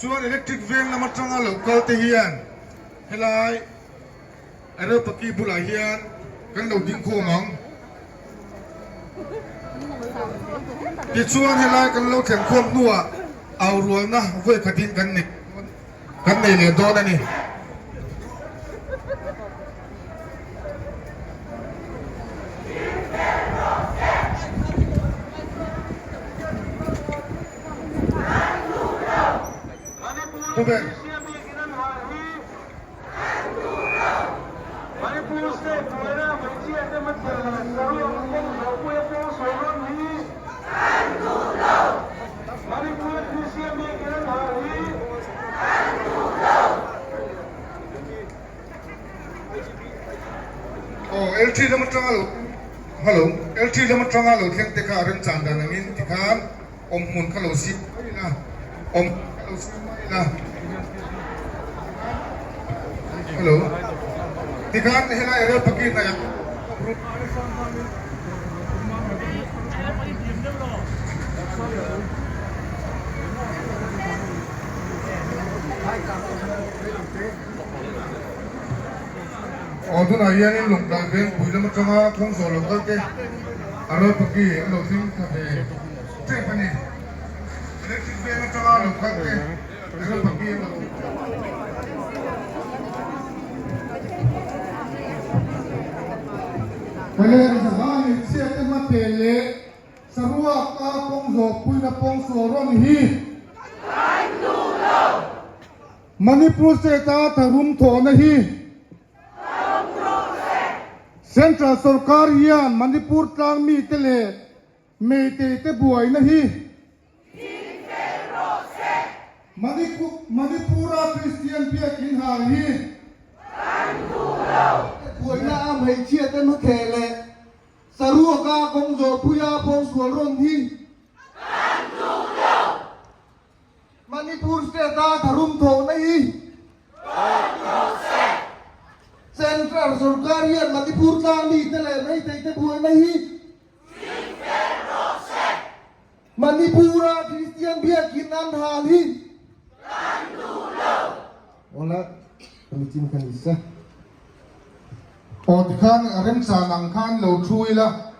chuan electric van lama tanga local te hian helai ero paki bula hian kan lo ding kho mang ti chuan helai kan lo thlen khom nuwa au rual na voi khatin kan nei le do na ni Oke. Oh, LT dapat tanggal. Halo, LT dapat tanggal. Yang teka rencana nangin tekan om mun kalau sip, om kalau sip lah. Halo, tekan helai ada pakai naya. Oh, tu nak ia ni long dah ben, bukan macam apa kong solo kau ke, ada pakai lo sing kafe, cek ni, elektrik ben macam apa lo kau ke, ada pakai lo. Kalau sekarang siapa mati le, serua kong so, punya kong solo ni. Manipur state terum thon ni. Central Sarkar hian Manipur tlang mi tele meite te buai na hi Manipura Christian pia kin ha hi buai na am hei chia te nu thele saru ka kong zo puya pong sual ron hi Manipur state ta tharum tho na hi Central Sarkar hian Manipur tlang mi tele meite te buai na hi Manipura Christian pia kin an ha hi Ola, kami cim kan isa. Odkan arem sanang kan lo chui la.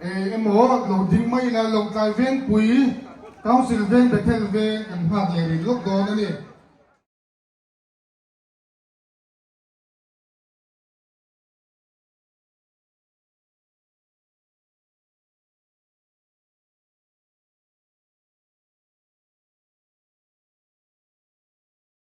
Emo lo ding mai la lo kai ven pui. Council ven betel ven kan phak le ri lok do na ni.